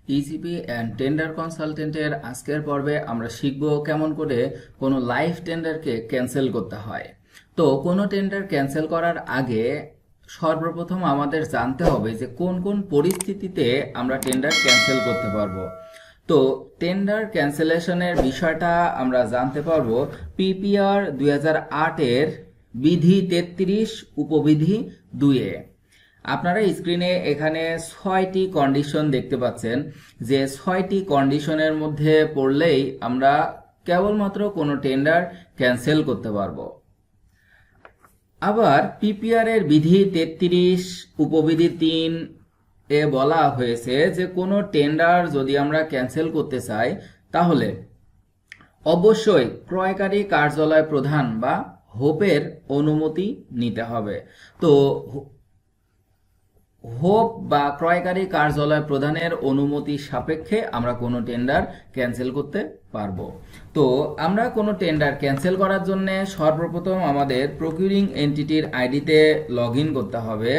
E-GP and tender কনসালটেন্টের আজকের পর্বে আমরা শিখব কেমন করে কোনো লাইভ টেন্ডারকে ক্যান্সেল করতে হয়। তো কোনো টেন্ডার ক্যান্সেল করার আগে সর্বপ্রথম আমাদের জানতে হবে যে কোন কোন পরিস্থিতিতে আমরা টেন্ডার ক্যান্সেল করতে পারবো। তো টেন্ডার ক্যান্সেলেশনের বিষয়টা আমরা জানতে পারবো পিপিআর 2008-এর বিধি 33 উপবিধি 2-এ। আপনারা স্ক্রিনে এখানে 6টি কন্ডিশন দেখতে পাচ্ছেন, যে 6টি কন্ডিশনের মধ্যে পড়লেই আমরা কেবলমাত্র কোনো টেন্ডার ক্যান্সেল করতে পারবো। আবার পিপিআর এর বিধি 33 উপবিধি 3 এ বলা হয়েছে যে কোনো টেন্ডার যদি আমরা ক্যান্সেল করতে চাই তাহলে অবশ্যই ক্রয়কারী কার্যালয় প্রধান বা হোপের অনুমতি নিতে হবে। তো হোপ বা ক্রয়কারী কার্যালয় প্রধানের অনুমতি সাপেক্ষে আমরা কোনো টেন্ডার ক্যান্সেল করতে পারবো। তো আমরা কোনো টেন্ডার ক্যান্সেল করার জন্য সর্বপ্রথম আমাদের প্রকিউরিং এন্টিটির আইডিতে লগ ইন করতে হবে।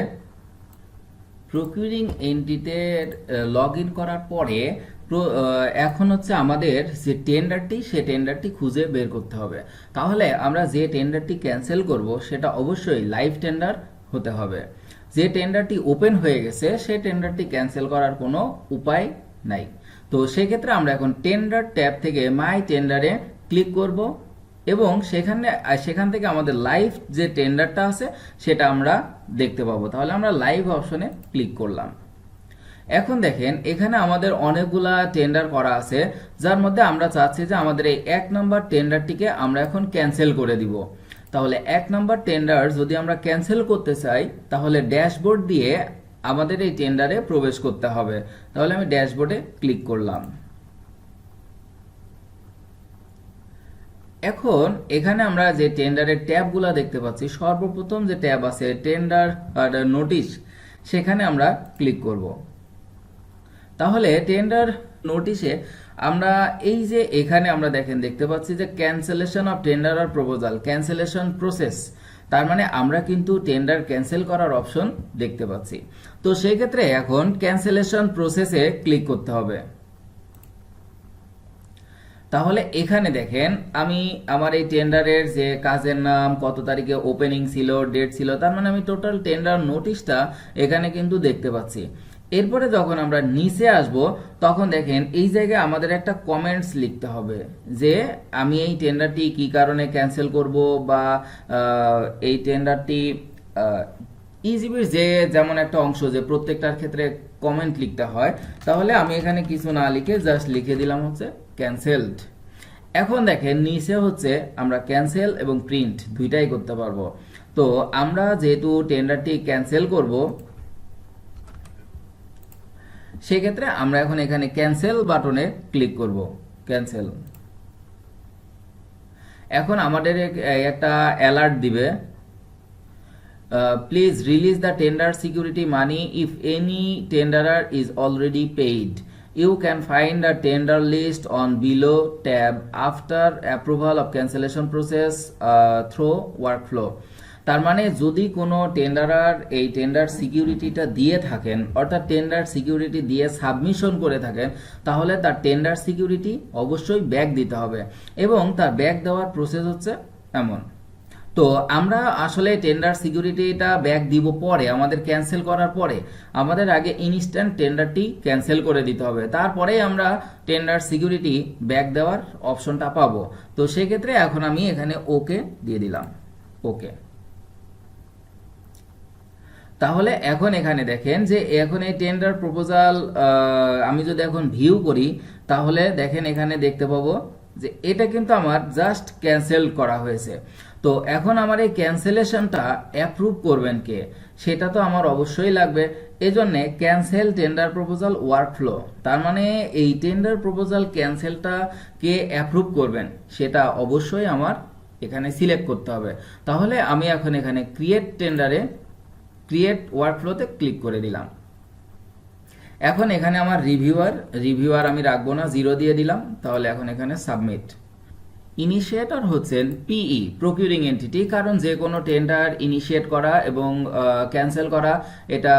প্রকিউরিং এন্টিটিতে লগ ইন করার পরে এখন হচ্ছে আমাদের যে টেন্ডারটি সে টেন্ডারটি খুঁজে বের করতে হবে। তাহলে আমরা যে টেন্ডারটি ক্যান্সেল করব সেটা অবশ্যই লাইভ টেন্ডার হতে হবে। যে টেন্ডারটি ওপেন হয়ে গেছে সেই টেন্ডারটি ক্যান্সেল করার কোনো উপায় নাই। তো সেক্ষেত্রে আমরা এখন টেন্ডার ট্যাব থেকে মাই টেন্ডারে ক্লিক করব এবং সেখান থেকে আমাদের লাইভ যে টেন্ডারটা আছে সেটা আমরা দেখতে পাবো। তাহলে আমরা লাইভ অপশনে ক্লিক করলাম। এখন দেখেন এখানে আমাদের অনেকগুলা টেন্ডার করা আছে, যার মধ্যে আমরা চাচ্ছি যে আমাদের এই 1 নম্বর টেন্ডারটিকে আমরা এখন ক্যান্সেল করে দিব। তাহলে 1 নম্বর টেন্ডার যদি আমরা ক্যান্সেল করতে চাই তাহলে ড্যাশবোর্ড দিয়ে আমাদের এই টেন্ডারে প্রবেশ করতে হবে। তাহলে আমি ড্যাশবোর্ডে ক্লিক করলাম। এখন এখানে আমরা যে টেন্ডারের ট্যাবগুলো দেখতে পাচ্ছি, সর্বপ্রথম যে ট্যাব আছে টেন্ডার নোটিশ, সেখানে আমরা ক্লিক করব। তাহলে টেন্ডার নোটিশে আমরা এই যে এখানে আমরা দেখতে পাচ্ছি যে ক্যান্সেলেশন অফ টেন্ডার আর প্রপোজাল, ক্যান্সেলেশন প্রসেস, তার মানে আমরা কিন্তু টেন্ডার ক্যান্সেল করার অপশন দেখতে পাচ্ছি। তো সেই ক্ষেত্রে এখন ক্যান্সেলেশন প্রসেসে ক্লিক করতে হবে। তাহলে এখানে দেখেন আমি আমার এই টেন্ডারের যে কাজের নাম, কত তারিখে ওপেনিং ছিল, ডেট ছিল, তার মানে আমি টোটাল টেন্ডার নোটিশটা এখানে কিন্তু দেখতে পাচ্ছি। এরপরে যখন আমরা নিচে আসব তখন দেখেন এই জায়গায় আমাদের একটা কমেন্টস লিখতে হবে যে আমি এই টেন্ডারটি কি কারণে ক্যান্সেল করব, বা এই টেন্ডারটি ইজিবির যে যেমন একটা অংশ যে প্রত্যেকটার ক্ষেত্রে কমেন্ট লিখতে হয়, তাহলে আমি এখানে কিছু না লিখে জাস্ট লিখে দিলাম হচ্ছে ক্যান্সেলড। এখন দেখেন নিচে হচ্ছে আমরা ক্যান্সেল এবং প্রিন্ট দুইটাই করতে পারবো। তো আমরা যেহেতু টেন্ডারটি ক্যান্সেল করব সেক্ষেত্রে আমরা এখন এখানে ক্যান্সেল বাটনে ক্লিক করব। ক্যান্সেল। এখন আমাদের একটা অ্যালার্ট দিবে, please release the tender security money if any টেন্ডারার is already paid. You can find a tender list on below tab after approval of cancellation process through workflow. তার মানে যদি কোনো টেন্ডারার এই টেন্ডার সিকিউরিটিটা দিয়ে থাকেন, অর্থাৎ টেন্ডার সিকিউরিটি দিয়ে সাবমিশন করে থাকেন, তাহলে তার টেন্ডার সিকিউরিটি অবশ্যই ব্যাক দিতে হবে এবং তার ব্যাক দেওয়ার প্রসেস হচ্ছে এমন। তো আমরা আসলে টেন্ডার সিকিউরিটিটা ব্যাক দিব পরে, আমাদের ক্যান্সেল করার পরে আমাদের আগে ইনস্ট্যান্ট টেন্ডারটি ক্যান্সেল করে দিতে হবে, তারপরে আমরা টেন্ডার সিকিউরিটি ব্যাক দেওয়ার অপশনটা পাবো। তো সেক্ষেত্রে এখন আমি এখানে ওকে দিয়ে দিলাম। ওকে। তাহলে এখন এখানে দেখেন যে এখন এই টেন্ডার প্রপোজাল আমি যদি এখন ভিউ করি তাহলে দেখেন এখানে দেখতে পাবো যে এটা কিন্তু আমার জাস্ট ক্যান্সেল করা হয়েছে। তো এখন আমার এই ক্যান্সেলেশনটা অ্যাপ্রুভ করবেন কে, সেটা তো আমার অবশ্যই লাগবে। এজন্যে ক্যান্সেল টেন্ডার প্রপোজাল ওয়ার্কফ্লো, তার মানে এই টেন্ডার প্রপোজাল ক্যান্সেলটা কে অ্যাপ্রুভ করবেন সেটা অবশ্যই আমার এখানে সিলেক্ট করতে হবে। তাহলে আমি এখন এখানে ক্রিয়েট ওয়ার্কফ্লোতে ক্লিক করে দিলাম। এখন এখানে আমার রিভিউয়ার আমি রাখবো না, 0 দিয়ে দিলাম। তাহলে এখন এখানে সাবমিট। ইনিশিয়েটর হচ্ছেন পিই, প্রকিউরিং এন্টিটি। কারণ যে কোনো টেন্ডার ইনিশিয়েট করা এবং ক্যান্সেল করা, এটা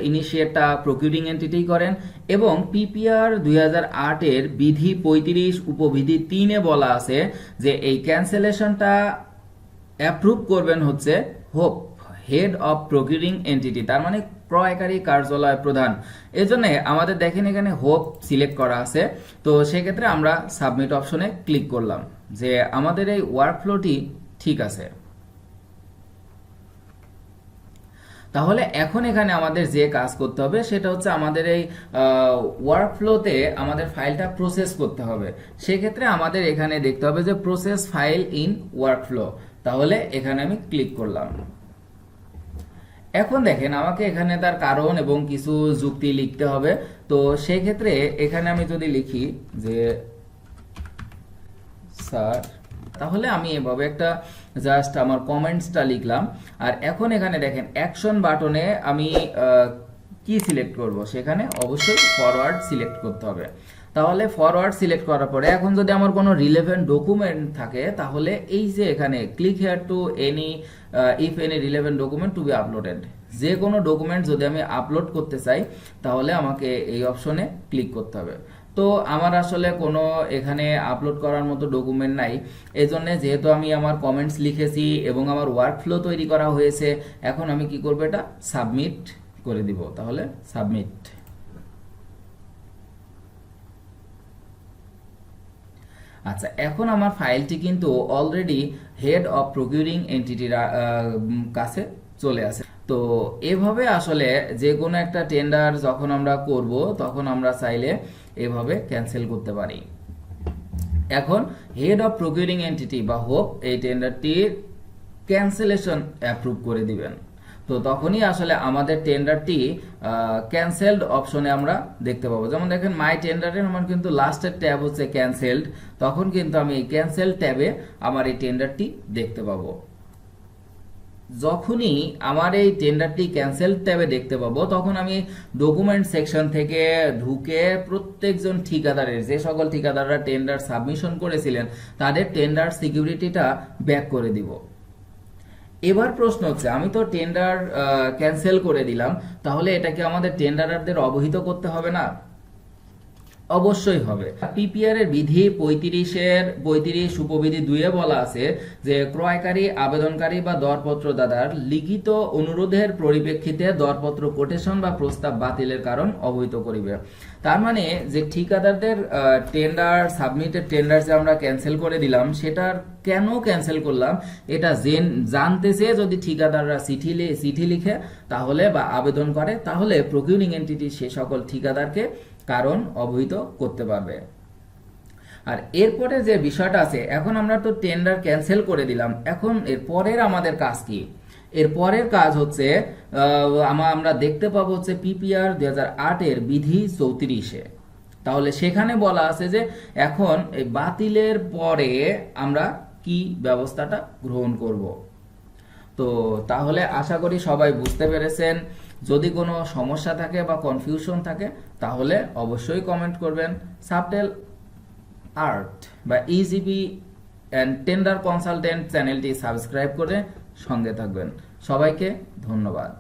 ইনিশিয়েটটা প্রকিউরিং এন্টিটি করেন। এবং পিপিআর 2008-এর বিধি 35 উপবিধি 3-এ বলা আছে যে এই ক্যান্সেলেশনটা অ্যাপ্রুভ করবেন হচ্ছে hope, head of procuring entity, তার মানে ক্রয়কারী কার্যালয় প্রধান। এজন্য আমাদের দেখেন এখানে হোপ সিলেক্ট করা আছে। তো সেক্ষেত্রে আমরা সাবমিট অপশনে ক্লিক করলাম যে আমাদের এই ওয়ার্কফ্লোটি ঠিক আছে। তাহলে এখন এখানে আমাদের যে কাজ করতে হবে সেটা হচ্ছে আমাদের এই ওয়ার্কফ্লোতে আমাদের ফাইলটা প্রসেস করতে হবে। সেক্ষেত্রে আমাদের এখানে দেখতে হবে যে প্রসেস ফাইল ইন ওয়ার্কফ্লো। তাহলে এখানে আমি ক্লিক করলাম। এখন দেখেন আমাকে এখানে তার কারণ এবং কিছু যুক্তি লিখতে হবে। তো সেই ক্ষেত্রে এখানে আমি যদি লিখি যে স্যার, তাহলে আমি এভাবে একটা জাস্ট আমার কমেন্টসটা লিখলাম। আর এখন এখানে দেখেন অ্যাকশন বাটনে আমি কি সিলেক্ট করব, সেখানে অবশ্যই ফরওয়ার্ড সিলেক্ট করতে হবে। তাহলে ফরওয়ার্ড সিলেক্ট করার পরে এখন যদি আমার কোনো রিলেভেন্ট ডকুমেন্ট থাকে, তাহলে এই যে এখানে click here to any if any relevant document to be uploaded, যে কোনো ডকুমেন্ট যদি আমি আপলোড করতে চাই তাহলে আমাকে এই অপশনে ক্লিক করতে হবে। তো আমার আসলে কোনো এখানে আপলোড করার মতো ডকুমেন্ট নাই। এই জন্য যেহেতু আমি আমার কমেন্টস লিখেছি এবং আমার ওয়ার্কফ্লো তৈরি করা হয়েছে, এখন আমি কি করবো, এটা সাবমিট করে দিব। তাহলে সাবমিট। আচ্ছা, এখন আমার ফাইলটি কিন্তু অলরেডি হেড অফ প্রকিউরিং এন্টিটির কাছে চলে আসে। তো এভাবে আসলে যে কোনো একটা টেন্ডার যখন আমরা করব তখন আমরা চাইলে এভাবে ক্যান্সেল করতে পারি। এখন হেড অফ প্রকিউরিং এন্টিটি বা হোপ এই টেন্ডারটির ক্যান্সেলেশন অ্যাপ্রুভ করে দিবেন। তো তখনই আসলে আমাদের টেন্ডারটি ক্যান্সেলড অপশনে আমরা দেখতে পাবো। যেমন দেখেন মাই টেন্ডারের আমার কিন্তু লাস্টের ট্যাব হচ্ছে ক্যান্সেলড, তখন কিন্তু আমি এই ক্যান্সেল ট্যাবে আমার এই টেন্ডারটি দেখতে পাবো। যখনই আমার এই টেন্ডারটি ক্যান্সেল ট্যাবে দেখতে পাবো তখন আমি ডকুমেন্ট সেকশন থেকে ঢুকে প্রত্যেকজন ঠিকাদারের, যে সকল ঠিকাদাররা টেন্ডার সাবমিশন করেছিলেন তাদের টেন্ডার সিকিউরিটিটা ব্যাক করে দিব। এবার প্রশ্ন হচ্ছে, আমি তো টেন্ডার ক্যান্সেল করে দিলাম, তাহলে এটা কি আমাদের টেন্ডারদের অবহিত করতে হবে না? অবশ্যই হবে। পিপিআর এর বিধি 35 উপবিধি 2-এ বলা আছে যে ক্রয়কারী আবেদনকারী বা দরপত্র দাতার লিখিত অনুরোধের পরিপ্রেক্ষিতে দরপত্র কোটেশন বা প্রস্তাব বাতিলের কারণ অবহিত করিবে। তার মানে যে ঠিকাদারদের টেন্ডার সাবমিটেড টেন্ডার যে আমরা ক্যান্সেল করে দিলাম, সেটার কেন ক্যান্সেল করলাম এটা জানতে চেয়ে যদি ঠিকাদাররা চিঠি লিখে তাহলে বা আবেদন করে, তাহলে প্রকিউরিং এন্টিটি সে সকল ঠিকাদারকে কারণ অবহিত করতে পারবে। আর এরপরে যে বিষয়টা আছে, এখন আমরা তো টেন্ডার ক্যান্সেল করে দিলাম, এখন এর পরের আমাদের কাজ কি? এর পরের কাজ হচ্ছে আমরা দেখতে পাবো হচ্ছে পিপিআর 2008-এর বিধি 34-এ। তাহলে সেখানে বলা আছে যে এখন এই বাতিলের পরে আমরা কি ব্যবস্থাটা গ্রহণ করব। তো তাহলে আশা করি সবাই বুঝতে পেরেছেন। যদি কোনো সমস্যা থাকে বা কনফিউশন থাকে তাহলে অবশ্যই কমেন্ট করবেন। সাবটেল আর্ট বা ইজিবি অ্যান্ড টেন্ডার কনসালটেন্ট চ্যানেলটি সাবস্ক্রাইব করে সঙ্গে থাকবেন। সবাইকে ধন্যবাদ।